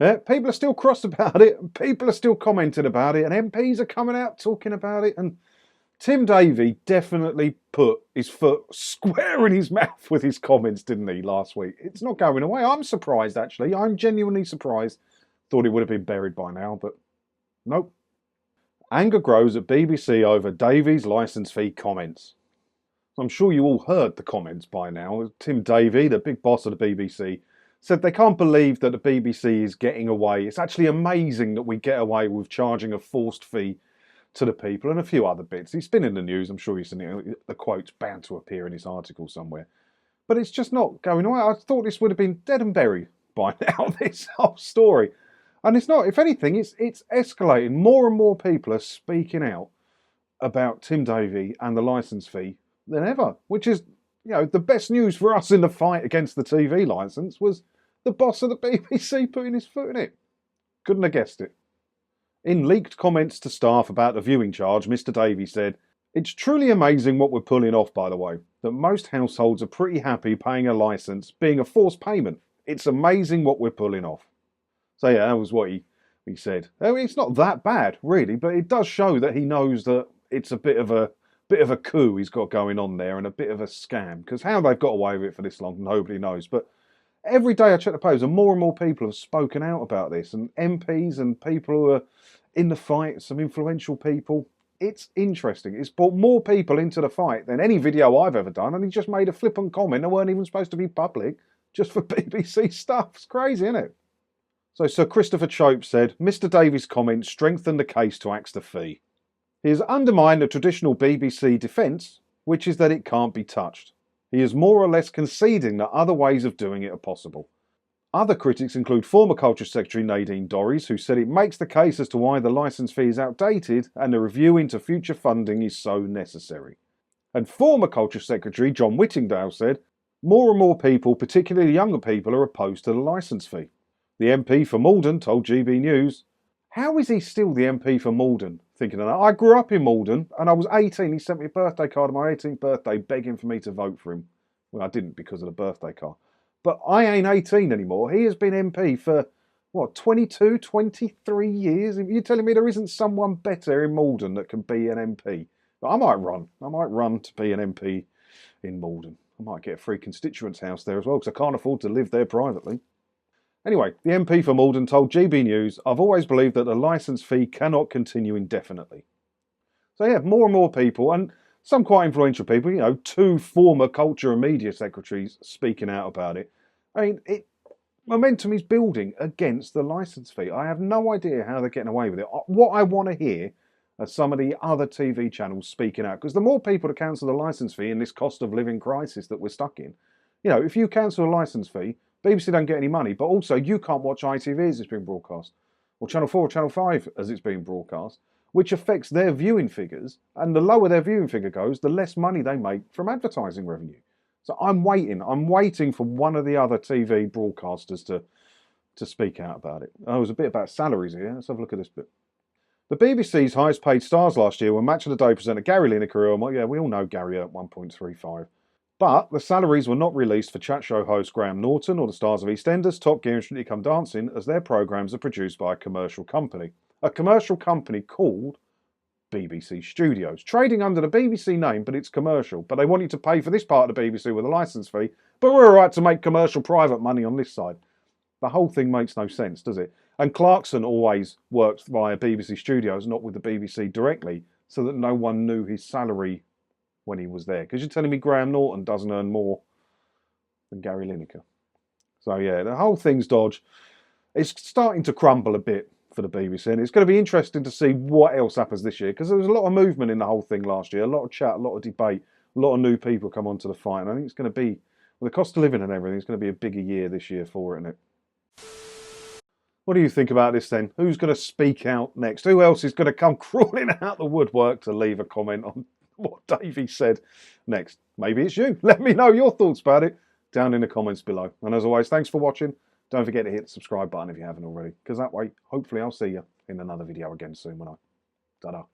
Yeah, people are still cross about it. People are still commenting about it. And MPs are coming out talking about it. And Tim Davie definitely put his foot square in his mouth with his comments, didn't he, last week? It's not going away. I'm surprised, actually. I'm genuinely surprised. Thought it would have been buried by now, but nope. Anger grows at BBC over Davie's licence fee comments. I'm sure you all heard the comments by now. Tim Davie, the big boss of the BBC, said they can't believe that the BBC is getting away. It's actually amazing that we get away with charging a forced fee to the people, and a few other bits. He's been in the news. I'm sure you've seen it. The quote's bound to appear in his article somewhere. But it's just not going away. I thought this would have been dead and buried by now, this whole story. And it's not. If anything, it's escalating. More and more people are speaking out about Tim Davie and the licence fee than ever, which is, the best news for us in the fight against the TV licence was the boss of the BBC putting his foot in it. Couldn't have guessed it. In leaked comments to staff about the viewing charge, Mr Davie said, "It's truly amazing what we're pulling off, by the way, that most households are pretty happy paying a licence being a forced payment. It's amazing what we're pulling off." So yeah, that was what he said. I mean, it's not that bad, really, but it does show that he knows that it's a bit of a coup he's got going on there and a bit of a scam. Because how they've got away with it for this long, nobody knows. But every day I check the papers and more people have spoken out about this, and MPs and people who are in the fight, some influential people. It's interesting. It's brought more people into the fight than any video I've ever done, and he just made a flippant comment that weren't even supposed to be public, just for BBC stuff. It's crazy, isn't it? So Sir Christopher Chope said, Mr Davie's comment strengthened the case to axe the fee. He has undermined the traditional BBC defence, which is that it can't be touched. He is more or less conceding that other ways of doing it are possible. Other critics include former Culture Secretary Nadine Dorries, who said it makes the case as to why the licence fee is outdated and the review into future funding is so necessary. And former Culture Secretary John Whittingdale said, more and more people, particularly younger people, are opposed to the licence fee. The MP for Malden told GB News, how is he still the MP for Malden? Thinking of that. I grew up in Malden and I was 18. He sent me a birthday card on my 18th birthday begging for me to vote for him. Well, I didn't because of the birthday card. But I ain't 18 anymore. He has been MP for, 22, 23 years? You're telling me there isn't someone better in Malden that can be an MP? But I might run. I might run to be an MP in Malden. I might get a free constituents house there as well because I can't afford to live there privately. Anyway, the MP for Malden told GB News, I've always believed that the licence fee cannot continue indefinitely. So yeah, more and more people, and some quite influential people, 2 former culture and media secretaries speaking out about it. I mean, momentum is building against the licence fee. I have no idea how they're getting away with it. What I want to hear are some of the other TV channels speaking out, because the more people to cancel the licence fee in this cost of living crisis that we're stuck in, if you cancel a licence fee, BBC don't get any money, but also you can't watch ITV as it's being broadcast, or Channel 4 or Channel 5 as it's being broadcast, which affects their viewing figures, and the lower their viewing figure goes, the less money they make from advertising revenue. So I'm waiting for one of the other TV broadcasters to speak out about it. Oh, there's a bit about salaries here. Let's have a look at this bit. The BBC's highest paid stars last year were Match of the Day presenter Gary Lineker, and yeah, we all know Gary at 1.35. But the salaries were not released for chat show host Graham Norton or the stars of EastEnders, Top Gear and Strictly Come Dancing, as their programmes are produced by a commercial company. A commercial company called BBC Studios, trading under the BBC name, but it's commercial. But they want you to pay for this part of the BBC with a licence fee, but we're alright to make commercial private money on this side. The whole thing makes no sense, does it? And Clarkson always worked via BBC Studios, not with the BBC directly, so that no one knew his salary when he was there. Because you're telling me Graham Norton doesn't earn more than Gary Lineker. So yeah, the whole thing's dodge. It's starting to crumble a bit for the BBC, and it's going to be interesting to see what else happens this year, because there was a lot of movement in the whole thing last year, a lot of chat, a lot of debate, a lot of new people come onto the fight, and I think it's going to be, with the cost of living and everything, it's going to be a bigger year this year for it, isn't it? What do you think about this then? Who's going to speak out next? Who else is going to come crawling out the woodwork to leave a comment on what Davie said next? Maybe it's you. Let me know your thoughts about it down in the comments below. And as always, thanks for watching. Don't forget to hit the subscribe button if you haven't already, because that way, hopefully I'll see you in another video again soon when I... Ta-da.